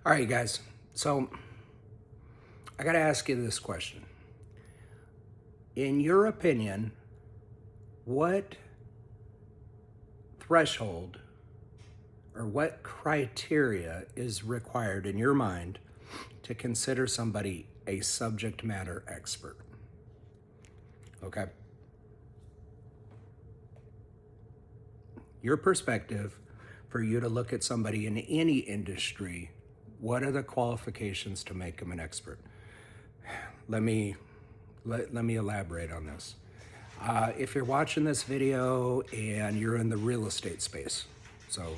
All right, guys. So I got to ask you this question. In your opinion, what threshold or what criteria is required in your mind to consider somebody a subject matter expert? Okay. Your perspective for you to look at somebody in any industry, what are the qualifications to make them an expert? Let me elaborate on this. If you're watching this video and you're in the real estate space, so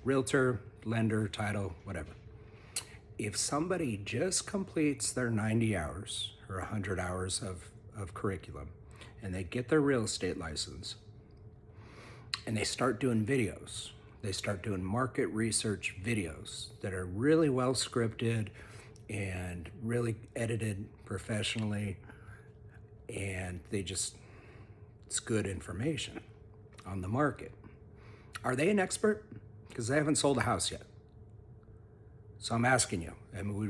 realtor, lender, title, whatever. If somebody just completes their 90 hours or 100 hours of curriculum and they get their real estate license and they start doing videos, they start doing market research videos that are really well scripted and really edited professionally, and it's good information on the market. Are they an expert? Because they haven't sold a house yet. So I'm asking you,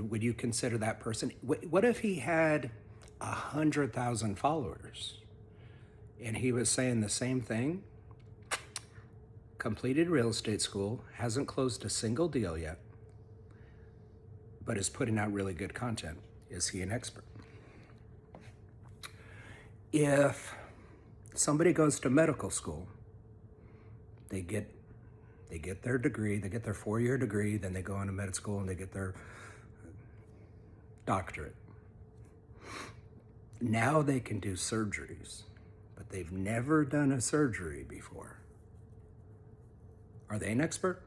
would you consider that person? What if he had 100,000 followers and he was saying the same thing, completed real estate school, hasn't closed a single deal yet, but is putting out really good content? Is he an expert? If somebody goes to medical school, they get their degree, they get their 4-year degree, then they go into med school and they get their doctorate. Now they can do surgeries, but they've never done a surgery before. Are they an expert?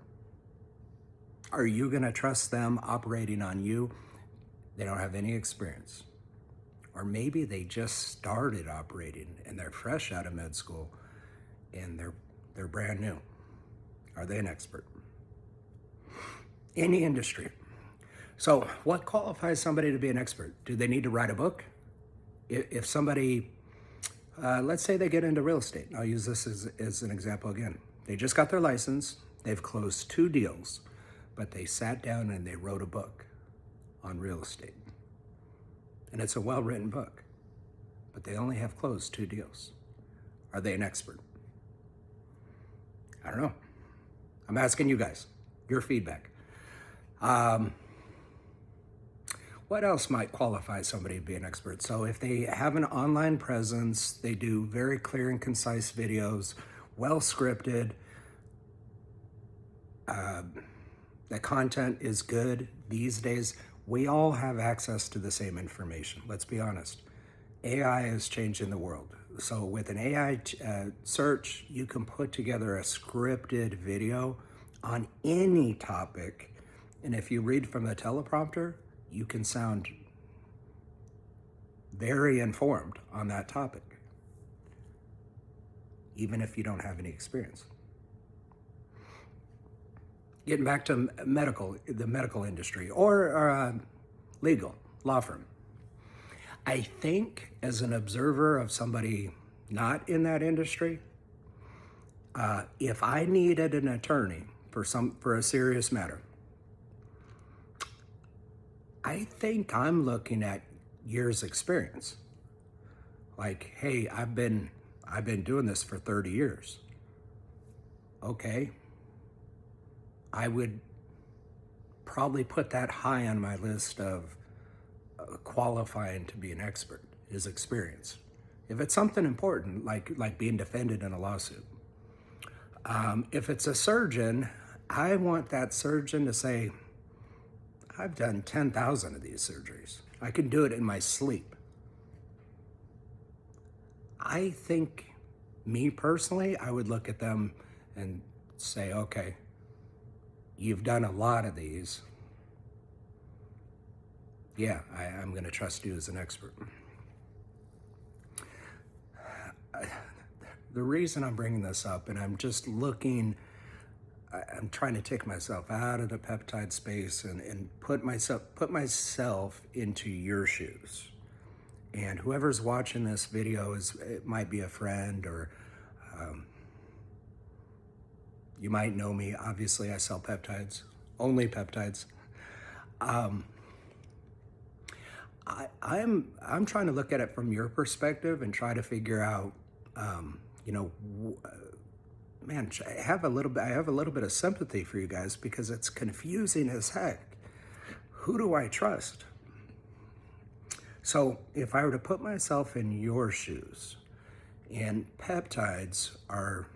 Are you going to trust them operating on you? They don't have any experience. Or maybe they just started operating and they're fresh out of med school and they're brand new. Are they an expert? Any industry. So what qualifies somebody to be an expert? Do they need to write a book? If somebody, let's say they get into real estate. I'll use this as an example again. They just got their license. They've closed 2 deals, but they sat down and they wrote a book on real estate. And it's a well-written book, but they only have closed 2 deals. Are they an expert? I don't know. I'm asking you guys, your feedback. What else might qualify somebody to be an expert? So if they have an online presence, they do very clear and concise videos, well scripted, the content is good. These days, we all have access to the same information. Let's be honest. AI is changing the world. So with an AI search, you can put together a scripted video on any topic. And if you read from the teleprompter, you can sound very informed on that topic, even if you don't have any experience. Getting back to the medical industry or legal, law firm. I think as an observer of somebody not in that industry, if I needed an attorney for a serious matter, I think I'm looking at years experience. Like, hey, I've been doing this for 30 years. Okay. I would probably put that high on my list of qualifying to be an expert, is experience. If it's something important, like being defended in a lawsuit. If it's a surgeon, I want that surgeon to say, I've done 10,000 of these surgeries. I can do it in my sleep. I think, me personally, I would look at them and say, okay, you've done a lot of these. Yeah, I'm going to trust you as an expert. The reason I'm bringing this up, and I'm just looking, I'm trying to take myself out of the peptide space and put myself into your shoes. And whoever's watching this video it might be a friend, or you might know me. Obviously, I sell peptides, only peptides. I'm trying to look at it from your perspective and try to figure out, you know, man, I have a little bit of sympathy for you guys because it's confusing as heck. Who do I trust? So if I were to put myself in your shoes, and peptides are,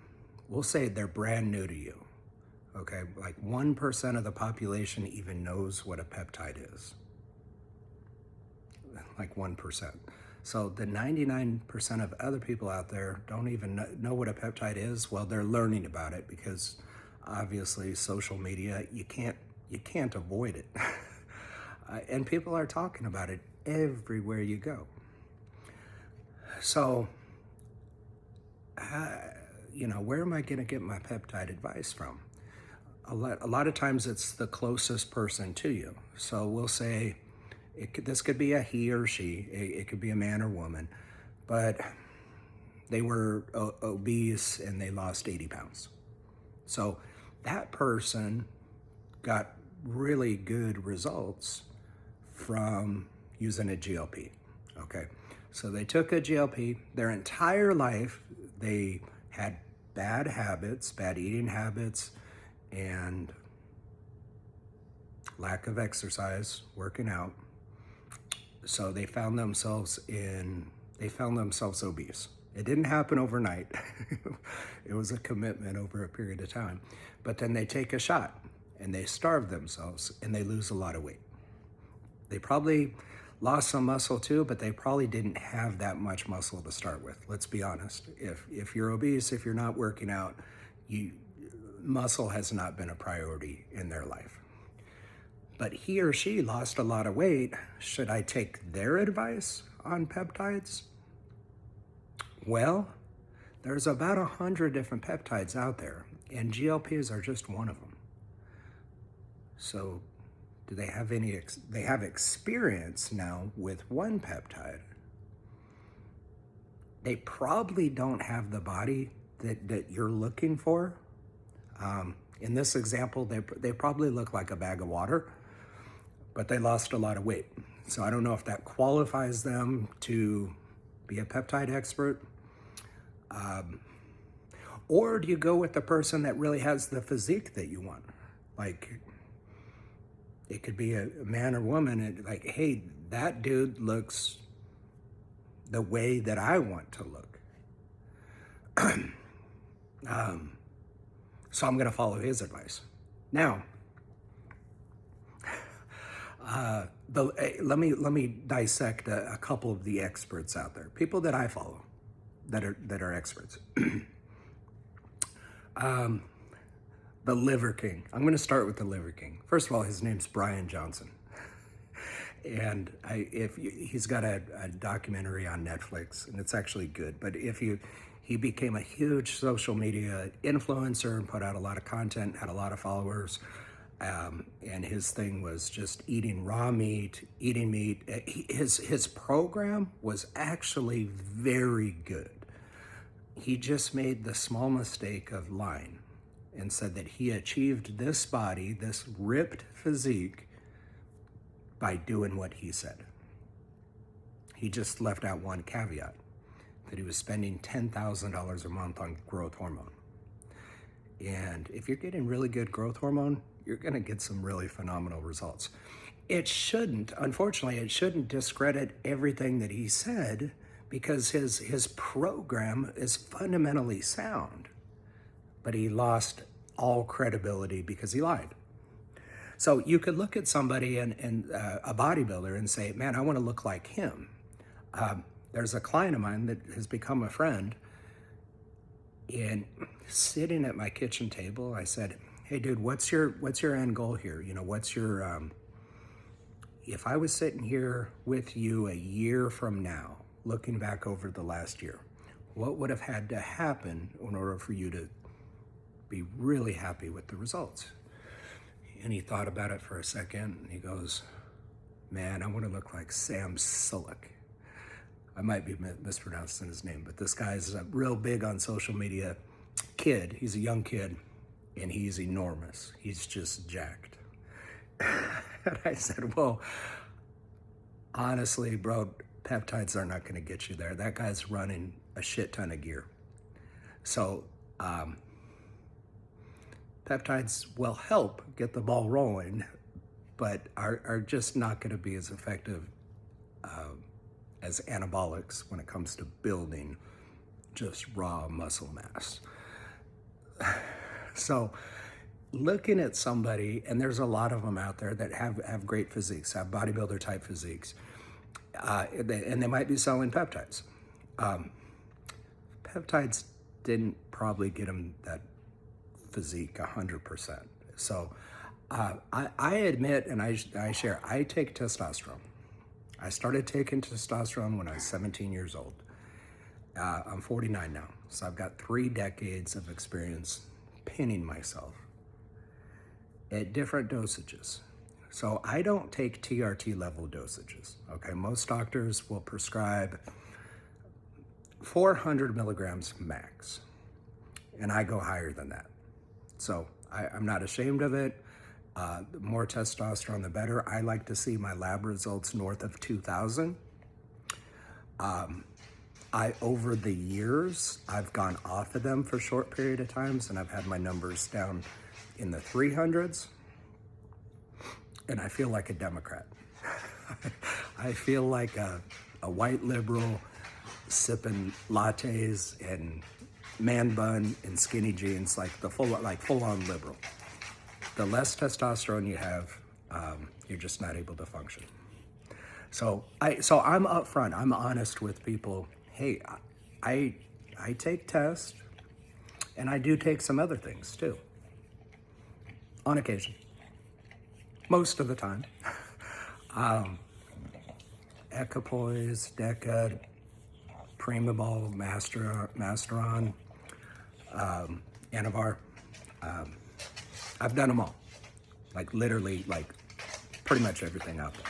we'll say they're brand new to you, okay? Like 1% of the population even knows what a peptide is. Like 1%. So the 99% of other people out there don't even know what a peptide is. Well, they're learning about it because obviously social media, you can't avoid it. And people are talking about it everywhere you go. So, you know, where am I going to get my peptide advice from? A lot of times it's the closest person to you. So we'll say, this could be a he or she, it could be a man or woman, but they were obese and they lost 80 pounds. So that person got really good results from using a GLP, okay? So they took a GLP, their entire life, they had bad habits, bad eating habits, and lack of exercise, working out. So they found themselves obese. It didn't happen overnight. It was a commitment over a period of time. But then they take a shot and they starve themselves and they lose a lot of weight. They probably lost some muscle too, but they probably didn't have that much muscle to start with. Let's be honest. If you're obese, if you're not working out, muscle has not been a priority in their life. But he or she lost a lot of weight. Should I take their advice on peptides? Well, there's about 100 different peptides out there, and GLPs are just one of them. So do they have they have experience now with one peptide. They probably don't have the body that you're looking for. In this example, they probably look like a bag of water, but they lost a lot of weight. So I don't know if that qualifies them to be a peptide expert. Or do you go with the person that really has the physique that you want? Like, it could be a man or woman, and like, hey, that dude looks the way that I want to look. So I'm going to follow his advice. Now, let me dissect a couple of the experts out there, people that I follow, that are experts. The Liver King. I'm going to start with the Liver King. First of all, his name's Brian Johnson, and he's got a documentary on Netflix, and it's actually good. But he became a huge social media influencer and put out a lot of content, had a lot of followers. And his thing was just eating raw meat, eating meat. His program was actually very good. He just made the small mistake of lying and said that he achieved this body, this ripped physique, by doing what he said. He just left out one caveat, that he was spending $10,000 a month on growth hormone. And if you're getting really good growth hormone, you're going to get some really phenomenal results. Unfortunately, it shouldn't discredit everything that he said, because his program is fundamentally sound, but he lost all credibility because he lied. So you could look at somebody and a bodybuilder and say, man, I want to look like him. There's a client of mine that has become a friend, and sitting at my kitchen table, I said, hey dude, what's your end goal here? You know, what's your, if I was sitting here with you a year from now, looking back over the last year, what would have had to happen in order for you to be really happy with the results? And he thought about it for a second, and he goes, man, I want to look like Sam Sulek. I might be mispronouncing his name, but this guy's real big on social media kid. He's a young kid, and he's enormous. He's just jacked. And I said, well, honestly, bro, peptides are not going to get you there. That guy's running a shit ton of gear. So peptides will help get the ball rolling, but are just not going to be as effective as anabolics when it comes to building just raw muscle mass. So looking at somebody, and there's a lot of them out there that have great physiques, have bodybuilder type physiques, and they might be selling peptides. Peptides didn't probably get them that physique 100%. So I admit, and I share, I take testosterone. I started taking testosterone when I was 17 years old. I'm 49 now, so I've got 3 decades of experience pinning myself at different dosages. So I don't take TRT level dosages, okay? Most doctors will prescribe 400 milligrams max, and I go higher than that. So I'm not ashamed of it. The more testosterone, the better. I like to see my lab results north of 2,000. Over the years, I've gone off of them for a short period of times, and I've had my numbers down in the 300s, and I feel like a Democrat. I feel like a white liberal sipping lattes and man bun and skinny jeans, like full-on liberal. The less testosterone you have, you're just not able to function. So I'm upfront. I'm honest with people. Hey, I take tests, and I do take some other things too, on occasion. Most of the time. Equipoise, Deca, Primabol, Masteron, Anavar. I've done them all. Like literally, like pretty much everything out there.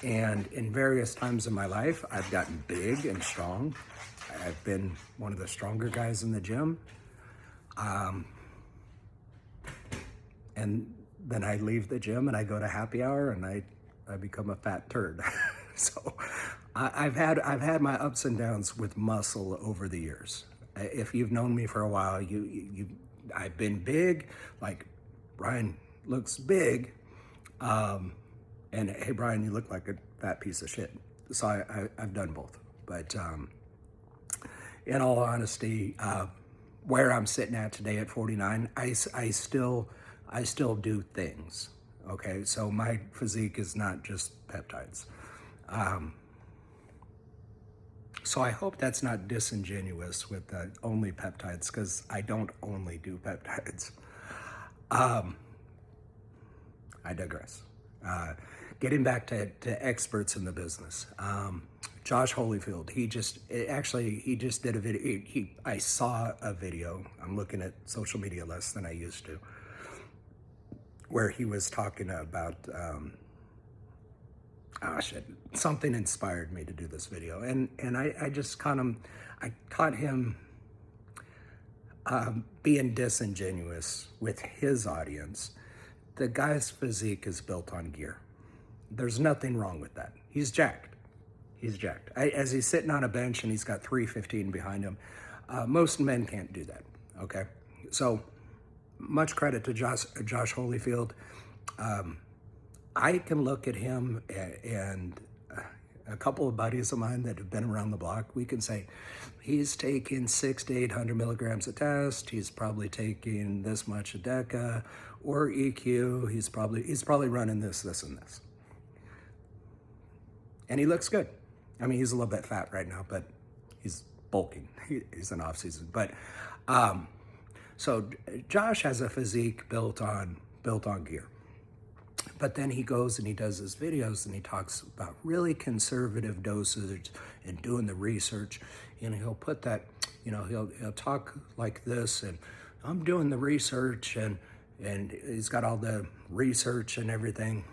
And in various times in my life, I've gotten big and strong. I've been one of the stronger guys in the gym. And then I leave the gym and I go to happy hour and I become a fat turd. So I've had my ups and downs with muscle over the years. If you've known me for a while, I've been big, like Brian looks big, and hey Brian, you look like a fat piece of shit. So I've done both. But in all honesty, where I'm sitting at today at 49, I still do things. Okay, so my physique is not just peptides. So I hope that's not disingenuous with only peptides, because I don't only do peptides. I digress. Getting back to experts in the business. Josh Holyfield, he just did a video. I saw a video. I'm looking at social media less than I used to, where he was talking about, something inspired me to do this video. And I just caught him being disingenuous with his audience. The guy's physique is built on gear. There's nothing wrong with that. He's jacked. As he's sitting on a bench and he's got 315 behind him, most men can't do that, okay? So much credit to Josh Holyfield. I can look at him and a couple of buddies of mine that have been around the block, we can say, he's taking 600 to 800 milligrams of test, he's probably taking this much of Deca or EQ, he's probably running this, and this. And he looks good. I mean, he's a little bit fat right now, but he's bulking. He's in off season. But so Josh has a physique built on gear. But then he goes and he does his videos and he talks about really conservative dosage and doing the research. And he'll put that, he'll talk like this, and I'm doing the research, and he's got all the research and everything.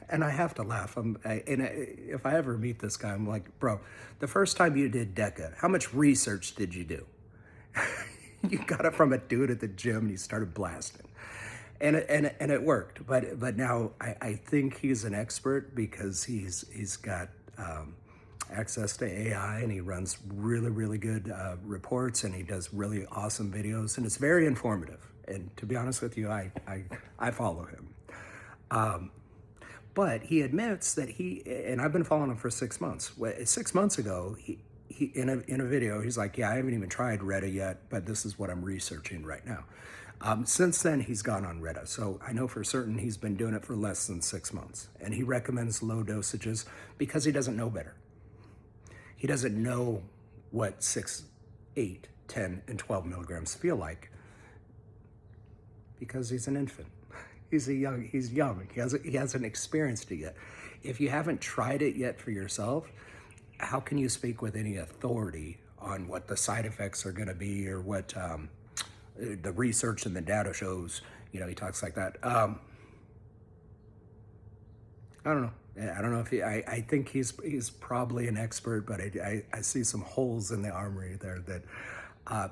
And I have to laugh. If I ever meet this guy, I'm like, bro, the first time you did Deca, how much research did you do? You got it from a dude at the gym and you started blasting. and it worked. But now I think he's an expert because he's got access to AI, and he runs really good reports, and he does really awesome videos, and it's very informative. And to be honest with you, I follow him. But he admits that and I've been following him for 6 months. 6 months ago, he in a video, he's like, yeah, I haven't even tried Retta yet, but this is what I'm researching right now. Since then, he's gone on Retta. So I know for certain he's been doing it for less than 6 months. And he recommends low dosages because he doesn't know better. He doesn't know what 6, 8, 10, and 12 milligrams feel like because he's an infant. He's young. He hasn't experienced it yet. If you haven't tried it yet for yourself, how can you speak with any authority on what the side effects are going to be, or what the research and the data shows? You know, he talks like that. I don't know. I don't know if I think he's probably an expert, but I see some holes in the armory there that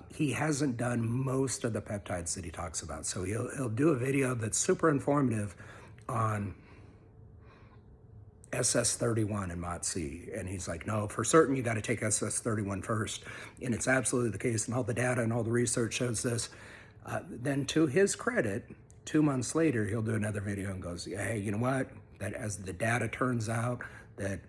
he hasn't done most of the peptides that he talks about. So he'll do a video that's super informative on SS31 and MOTS-c, and he's like, no, for certain you got to take SS31 first, and it's absolutely the case, and all the data and all the research shows this. Then to his credit, 2 months later, he'll do another video and goes, hey, you know what, that as the data turns out that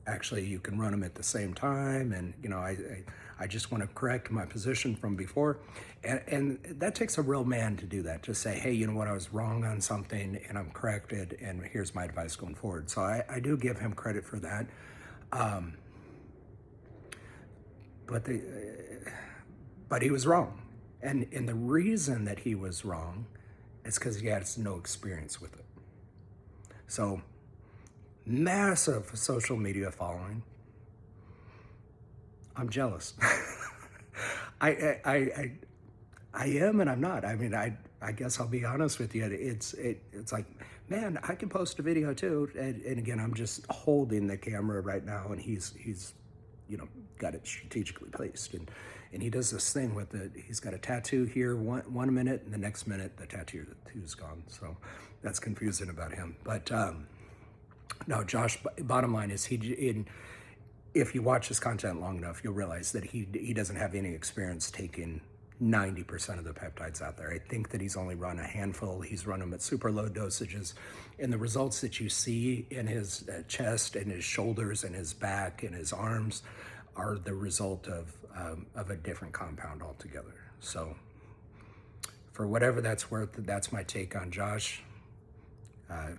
actually you can run them at the same time, and you know, I just want to correct my position from before. And that takes a real man to do that, to say, hey, you know what, I was wrong on something and I'm corrected, and here's my advice going forward. So I do give him credit for that. But he was wrong. And the reason that he was wrong is because he has no experience with it. So massive social media following. I'm jealous. I am and I'm not. I mean, I guess I'll be honest with you. It's like, man, I can post a video too. And again, I'm just holding the camera right now, and he's you know, got it strategically placed. And he does this thing with it. He's got a tattoo here one minute, and the next minute the tattoo's gone. So that's confusing about him. But no, Josh, bottom line is if you watch his content long enough, you'll realize that he doesn't have any experience taking 90% of the peptides out there. I think that he's only run a handful. He's run them at super low dosages. And the results that you see in his chest and his shoulders and his back and his arms are the result of a different compound altogether. So for whatever that's worth, that's my take on Josh.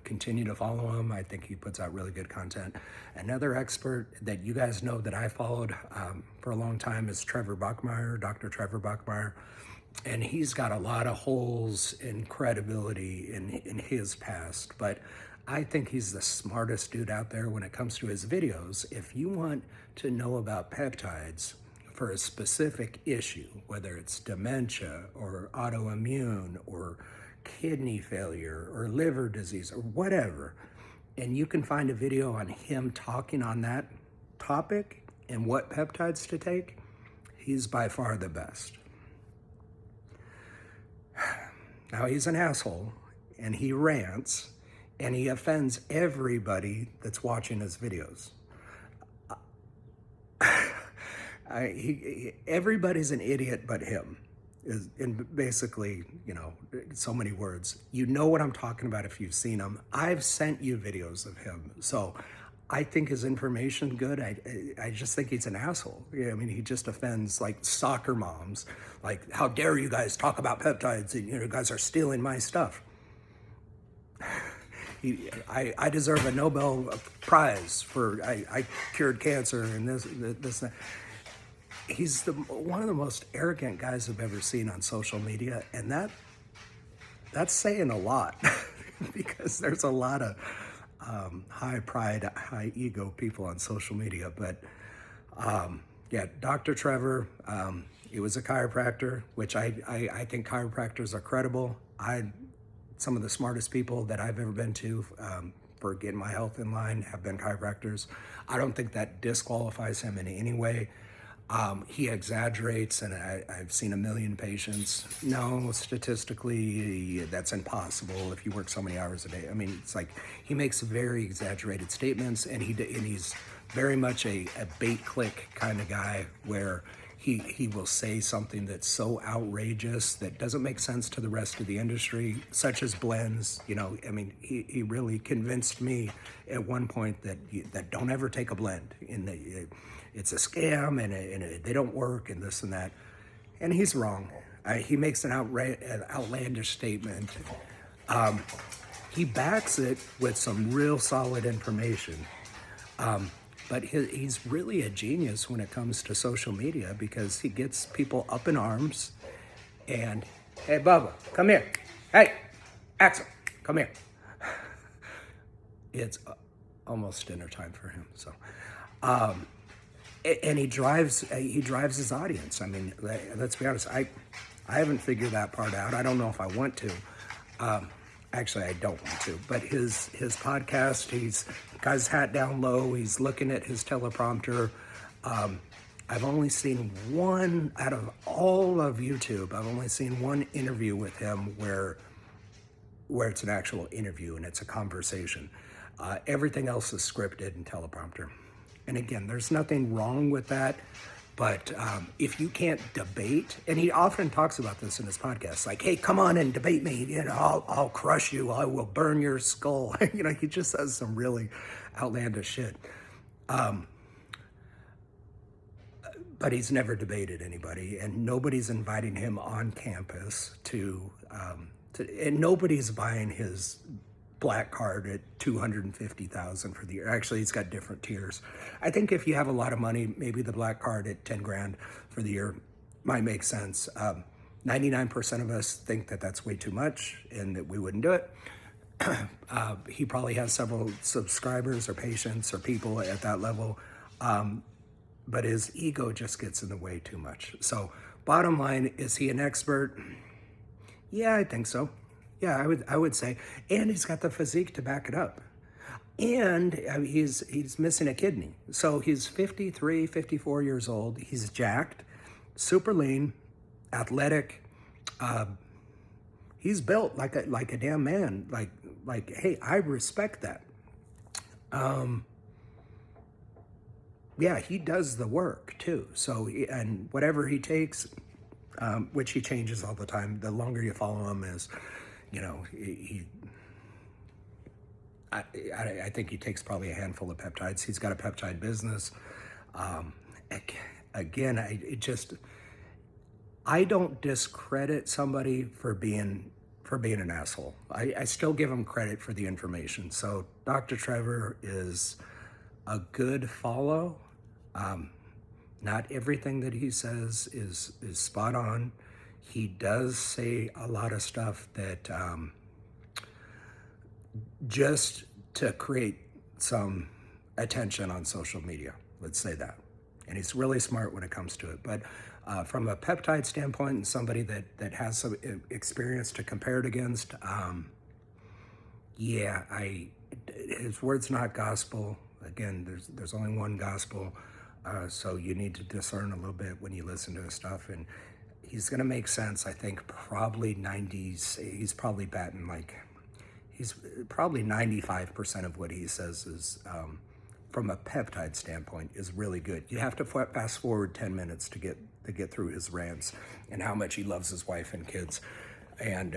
Continue to follow him. I think he puts out really good content. Another expert that you guys know that I followed for a long time is Trevor Bachmeyer, Dr. Trevor Bachmeyer. And he's got a lot of holes in credibility in his past, but I think he's the smartest dude out there when it comes to his videos. If you want to know about peptides for a specific issue, whether it's dementia or autoimmune or kidney failure or liver disease or whatever, and you can find a video on him talking on that topic and what peptides to take, he's by far the best. Now, he's an asshole, and he rants, and he offends everybody that's watching his videos. Everybody's an idiot but him. Is in basically, you know, so many words. You know what I'm talking about if you've seen him. I've sent you videos of him. So I think his information good. I just think he's an asshole. Yeah, I mean, he just offends like soccer moms. Like, how dare you guys talk about peptides, and you guys are stealing my stuff. I deserve a Nobel Prize for I cured cancer and this. That. He's one of the most arrogant guys I've ever seen on social media, and that's saying a lot because there's a lot of high pride, high ego people on social media. But yeah, Dr. Trevor, he was a chiropractor, which I think chiropractors are credible. Some of the smartest people that I've ever been to for getting my health in line have been chiropractors. I don't think that disqualifies him in any way. He exaggerates, and I've seen a million patients. No, statistically, that's impossible if you work so many hours a day. I mean, it's like he makes very exaggerated statements, and he's very much a bait click kind of guy where he will say something that's so outrageous that doesn't make sense to the rest of the industry, such as blends. You know, I mean, he really convinced me at one point that don't ever take a blend. It's a scam and they don't work and this and that. And he's wrong. He makes an outlandish statement. He backs it with some real solid information. But he's really a genius when it comes to social media because he gets people up in arms and, hey, Bubba, come here. Hey, Axel, come here. It's almost dinner time for him. So, and he drives his audience. I mean, let's be honest. I haven't figured that part out. I don't know if I want to. Actually, I don't want to, but his podcast, he's got his hat down low. He's looking at his teleprompter. I've only seen one out of all of YouTube. I've only seen one interview with him where it's an actual interview and it's a conversation. Everything else is scripted and teleprompter. And again, there's nothing wrong with that. But if you can't debate, and he often talks about this in his podcast, like, hey, come on and debate me. You know, I'll crush you. I will burn your skull. You know, he just says some really outlandish shit. But he's never debated anybody, and nobody's inviting him on campus and nobody's buying his black card at $250,000 for the year. Actually, he's got different tiers. I think if you have a lot of money, maybe the black card at 10 grand for the year might make sense. 99% of us think that that's way too much and that we wouldn't do it. He probably has several subscribers or patients or people at that level. But his ego just gets in the way too much. So bottom line, is he an expert? Yeah, I think so. Yeah, I would say. And he's got the physique to back it up. And he's missing a kidney. So he's 53, 54 years old. He's jacked, super lean, athletic. He's built like a damn man. Like, hey, I respect that. Yeah, he does the work too. So, and whatever he takes, which he changes all the time, the longer you follow him is, you know, I think he takes probably a handful of peptides. He's got a peptide business. Again, I don't discredit somebody for being an asshole. I still give him credit for the information. So Dr. Trevor is a good follow. Not everything that he says is spot on. He does say a lot of stuff that just to create some attention on social media, let's say that. And he's really smart when it comes to it. But from a peptide standpoint and somebody that has some experience to compare it against, his word's not gospel. Again, there's only one gospel. So you need to discern a little bit when you listen to his stuff. And he's going to make sense, I think, probably 90s. He's probably batting he's probably 95% of what he says is, from a peptide standpoint, is really good. You have to fast forward 10 minutes to get through his rants and how much he loves his wife and kids and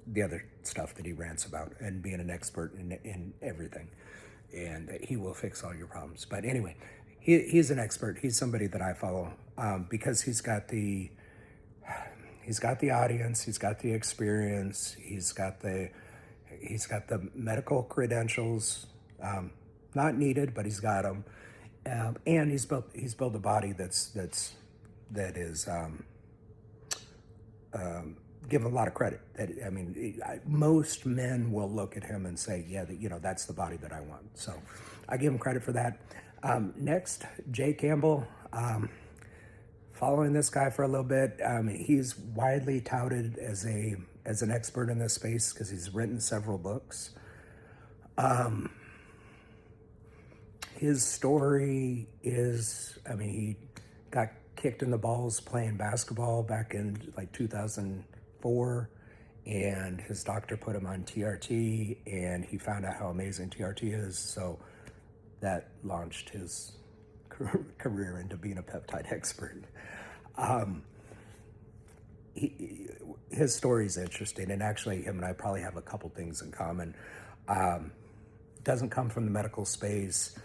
the other stuff that he rants about and being an expert in everything. And he will fix all your problems. But anyway, he's an expert. He's somebody that I follow because he's got the audience, he's got the experience, he's got the medical credentials, not needed, but he's got them, and he's built a body that is give him a lot of credit. I mean, most men will look at him and say, yeah, that's the body that I want. So I give him credit for that. Next, Jay Campbell. Following this guy for a little bit. He's widely touted as an expert in this space because he's written several books. his story is, I mean, he got kicked in the balls playing basketball back in like 2004, and his doctor put him on TRT, and he found out how amazing TRT is. So that launched his career into being a peptide expert. His story is interesting, and actually him and I probably have a couple things in common. Doesn't come from the medical space.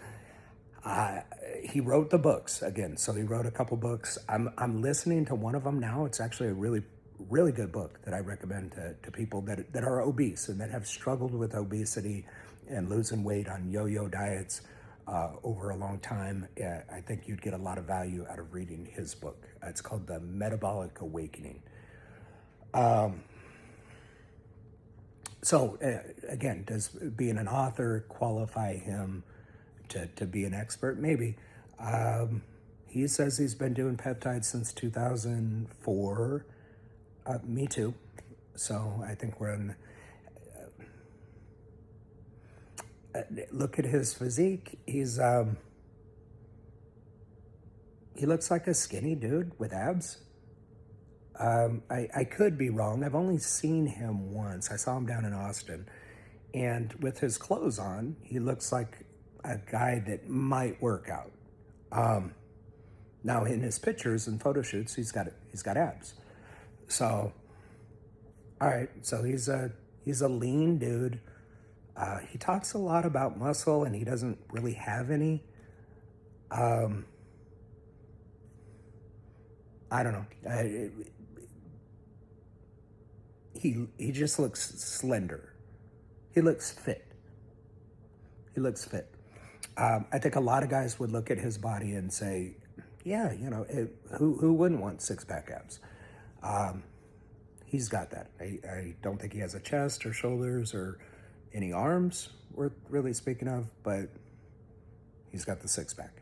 He wrote the books again, so he wrote a couple books. I'm listening to one of them now. It's actually a really good book that I recommend to people that are obese and that have struggled with obesity and losing weight on yo-yo diets over a long time. I think you'd get a lot of value out of reading his book. It's called The Metabolic Awakening. So again, does being an author qualify him to be an expert? Maybe. He says he's been doing peptides since 2004. Me too. So I think we're in. Look at his physique. He looks like a skinny dude with abs. I could be wrong. I've only seen him once. I saw him down in Austin. And with his clothes on, he looks like a guy that might work out. Now in his pictures and photo shoots, he's got abs. So, all right. So he's a lean dude. He talks a lot about muscle, and he doesn't really have any. I don't know. He just looks slender. He looks fit. I think a lot of guys would look at his body and say, yeah, who wouldn't want six-pack abs? He's got that. I don't think he has a chest or shoulders or any arms worth really speaking of, but he's got the six-pack.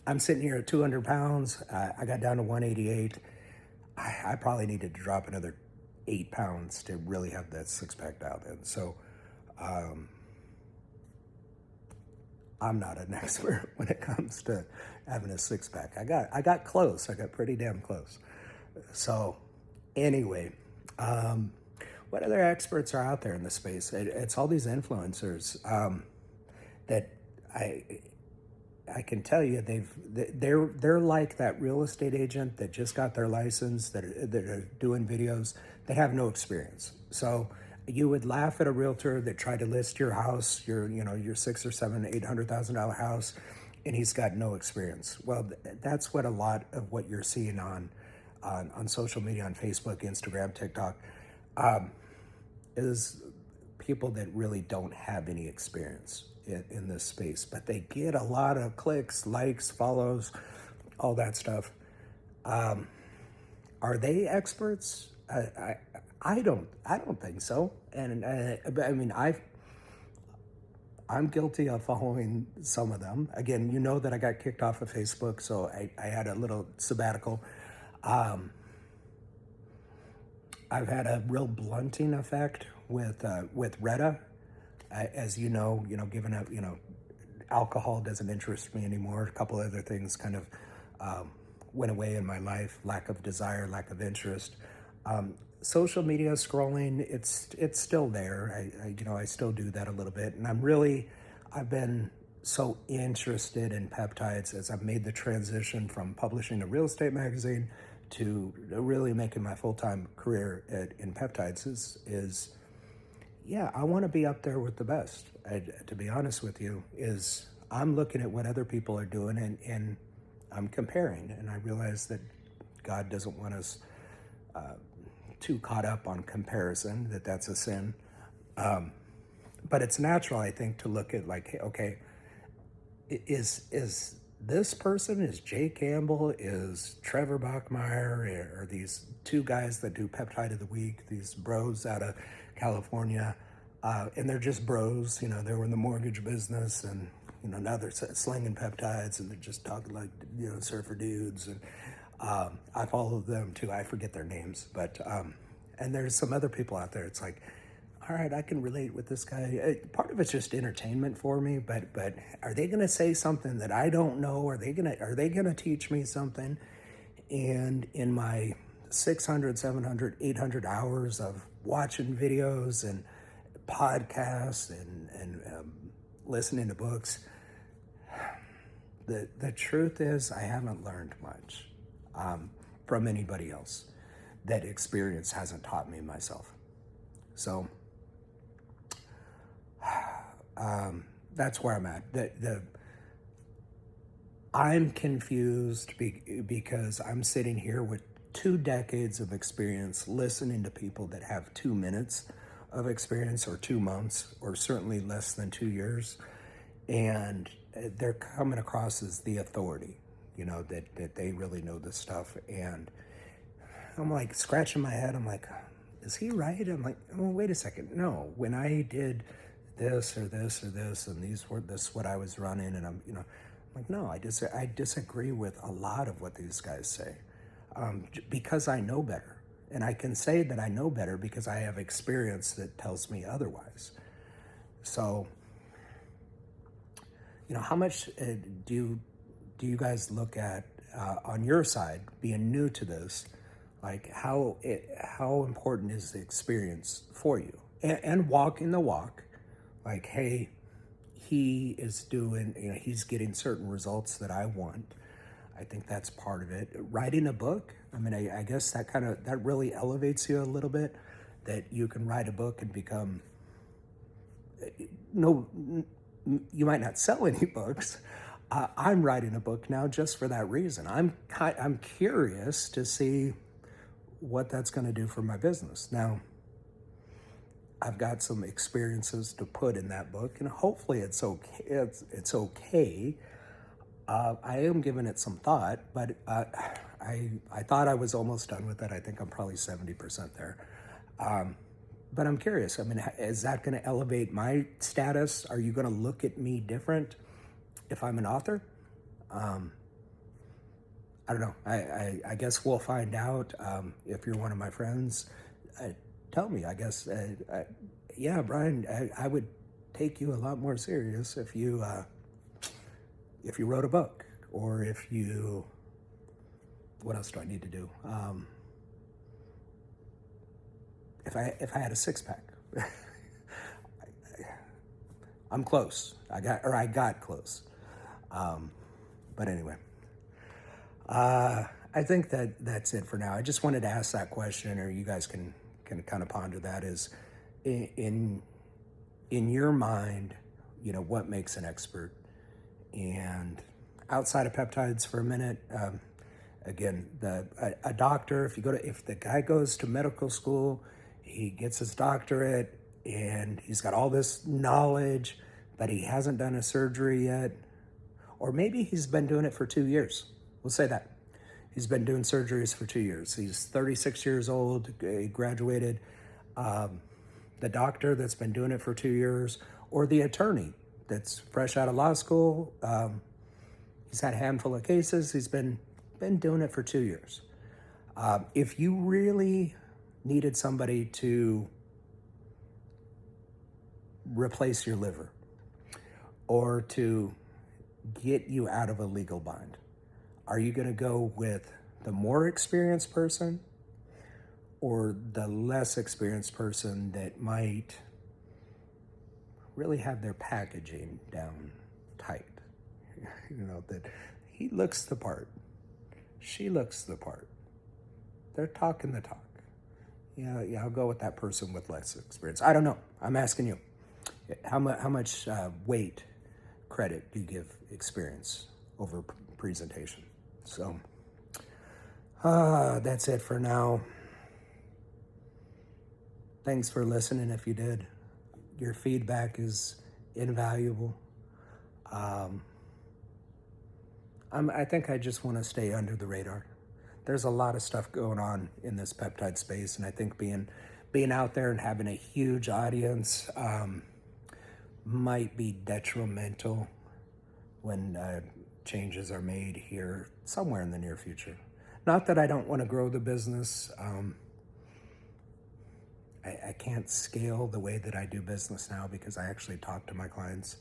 I'm sitting here at 200 pounds. I got down to 188. I probably needed to drop another 8 pounds to really have that six-pack dialed in. So I'm not an expert when it comes to having a six-pack. I got close. I got pretty damn close. So anyway, what other experts are out there in the space? It's all these influencers that I can tell you they're like that real estate agent that just got their license, that are doing videos. They have no experience. So you would laugh at a realtor that tried to list your house, your $600,000 or $700,000, $800,000 house, and he's got no experience. Well, that's what a lot of what you're seeing on social media, on Facebook, Instagram, TikTok, is people that really don't have any experience in this space, but they get a lot of clicks, likes, follows, all that stuff. Are they experts? I don't think so. And I mean, I'm guilty of following some of them. Again, you know that I got kicked off of Facebook, so I had a little sabbatical. I've had a real blunting effect with Retta. As you know, given up, alcohol doesn't interest me anymore. A couple other things kind of went away in my life. Lack of desire, lack of interest. Social media scrolling, it's still there. I still do that a little bit, and I've been so interested in peptides as I've made the transition from publishing a real estate magazine to really making my full-time career in peptides. Is yeah, I want to be up there with the best. To be honest with you, I'm looking at what other people are doing, and I'm comparing, and I realize that God doesn't want us too caught up on comparison, that's a sin. But it's natural, I think, to look at like, okay, is this person, is Jay Campbell, is Trevor Bachmeyer, are these two guys that do Peptide of the Week, these bros out of California, and they're just bros, they were in the mortgage business, and now they're slinging peptides, and they're just talking like surfer dudes, and I follow them too. I forget their names, but and there's some other people out there. It's like all right, I can relate with this guy. Part of it's just entertainment for me, but are they going to say something that I don't know? Are they going to teach me something? And in my 600, 700, 800 hours of watching videos and podcasts and listening to books, the truth is I haven't learned much from anybody else. That experience hasn't taught me myself. So that's where I'm at. I'm confused because I'm sitting here with 2 decades of experience listening to people that have 2 minutes of experience or 2 months or certainly less than 2 years. And they're coming across as the authority, that they really know this stuff. And I'm like scratching my head. I'm like, is he right? I'm like, oh, wait a second. No, when I did this or this or this, and this is what I was running, and I'm like, no, I disagree with a lot of what these guys say, because I know better, and I can say that I know better because I have experience that tells me otherwise. So, how much do you guys look at on your side, being new to this? Like how important is the experience for you, and walking the walk? Like, hey, he is doing, he's getting certain results that I want. I think that's part of it. Writing a book, I mean, I guess that really elevates you a little bit, that you can write a book and become, no, you might not sell any books. I'm writing a book now just for that reason. I'm curious to see what that's going to do for my business. Now, I've got some experiences to put in that book, and hopefully it's okay. It's okay. I am giving it some thought, but I thought I was almost done with it. I think I'm probably 70% there. But I'm curious. I mean, is that going to elevate my status? Are you going to look at me different if I'm an author? I don't know. I guess we'll find out. If you're one of my friends, tell me. I guess, yeah, Brian, I would take you a lot more serious if you wrote a book, or if you. What else do I need to do? If I had a 6-pack, I'm close. I got close. But anyway. I think that's it for now. I just wanted to ask that question, or you guys can kind of ponder that. Is in your mind, what makes an expert? And outside of peptides for a minute, again, a doctor. If the guy goes to medical school, he gets his doctorate, and he's got all this knowledge, but he hasn't done a surgery yet, or maybe he's been doing it for 2 years. We'll say that. He's been doing surgeries for 2 years. He's 36 years old, he graduated. The doctor that's been doing it for 2 years, or the attorney that's fresh out of law school. He's had a handful of cases. He's been doing it for 2 years. If you really needed somebody to replace your liver, or to get you out of a legal bind, are you going to go with the more experienced person, or the less experienced person that might really have their packaging down tight? That he looks the part, she looks the part, they're talking the talk. Yeah, I'll go with that person with less experience. I don't know. I'm asking you. How much weight, credit do you give experience over presentation? So that's it for now. Thanks for listening. If you did, your feedback is invaluable. I think I just want to stay under the radar. There's a lot of stuff going on in this peptide space, and I think being out there and having a huge audience might be detrimental when changes are made here somewhere in the near future. Not that I don't want to grow the business. I can't scale the way that I do business now because I actually talk to my clients.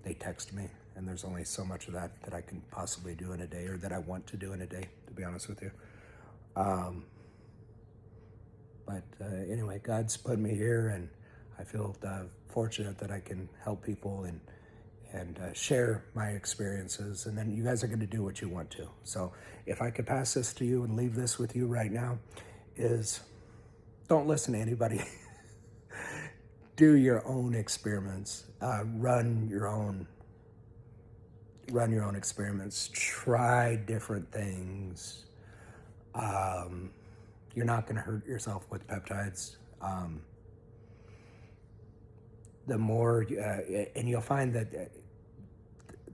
They text me, and there's only so much of that I can possibly do in a day, or that I want to do in a day, to be honest with you. But anyway, God's put me here, and I feel fortunate that I can help people and share my experiences, and then you guys are going to do what you want to. So if I could pass this to you and leave this with you right now, is don't listen to anybody. Do your own experiments. Run your own experiments. Try different things. You're not going to hurt yourself with peptides. The more, and you'll find that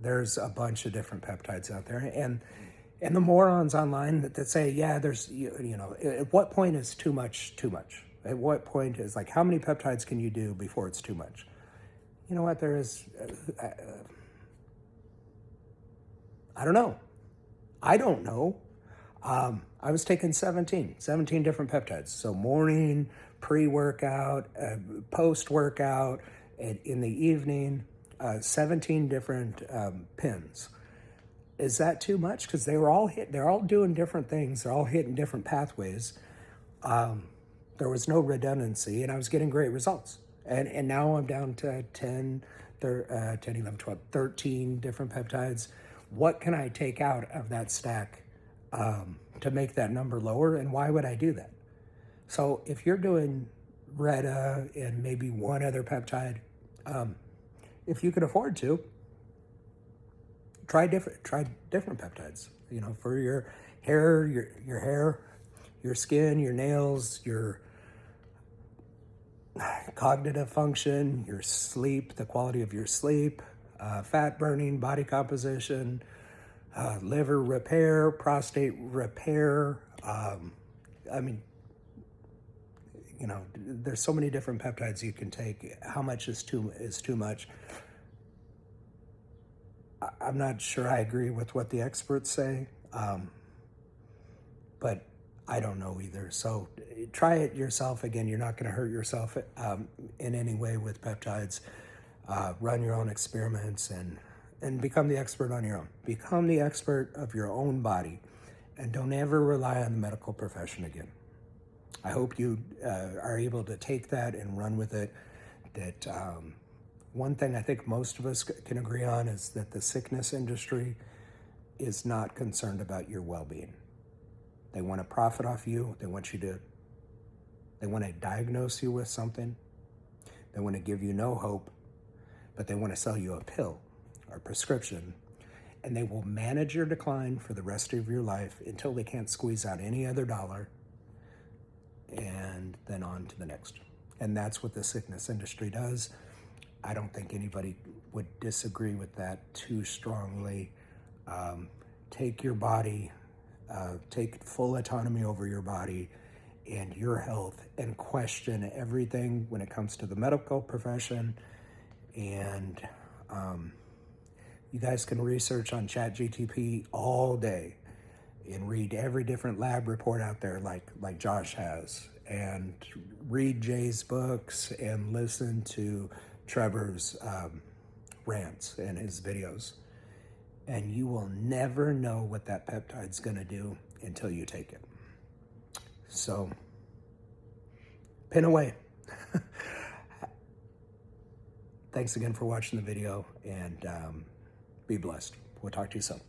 there's a bunch of different peptides out there, and the morons online that say, yeah, there's, you know, at what point is too much too much? At what point is, like, how many peptides can you do before it's too much? You know what, there is, I don't know. I was taking 17 different peptides. So morning, pre-workout, post-workout, and in the evening, 17 different pins. Is that too much? Because they're all doing different things. They're all hitting different pathways. There was no redundancy, and I was getting great results. And now I'm down to 10, 11, 12, 13 different peptides. What can I take out of that stack to make that number lower, and why would I do that? So if you're doing Retta and maybe one other peptide, if you can afford to, try different peptides. You know, for your hair, your skin, your nails, your cognitive function, your sleep, the quality of your sleep, fat burning, body composition, liver repair, prostate repair. I mean, you know, there's so many different peptides you can take. How much is too much? I'm not sure I agree with what the experts say, but I don't know either. So try it yourself. Again, you're not going to hurt yourself in any way with peptides. Run your own experiments and become the expert on your own. Become the expert of your own body, and don't ever rely on the medical profession again. I hope you are able to take that and run with it. That one thing I think most of us can agree on is that the sickness industry is not concerned about your well-being. They want to profit off you. They want to diagnose you with something. They want to give you no hope, but they want to sell you a pill or prescription, and they will manage your decline for the rest of your life until they can't squeeze out any other dollar, and then on to the next. And that's what the sickness industry does. I don't think anybody would disagree with that too strongly. Take your body, take full autonomy over your body and your health, and question everything when it comes to the medical profession. And you guys can research on ChatGPT all day and read every different lab report out there, like Josh has, and read Jay's books and listen to Trevor's rants and his videos. And you will never know what that peptide's going to do until you take it. So, pin away. Thanks again for watching the video, and be blessed. We'll talk to you soon.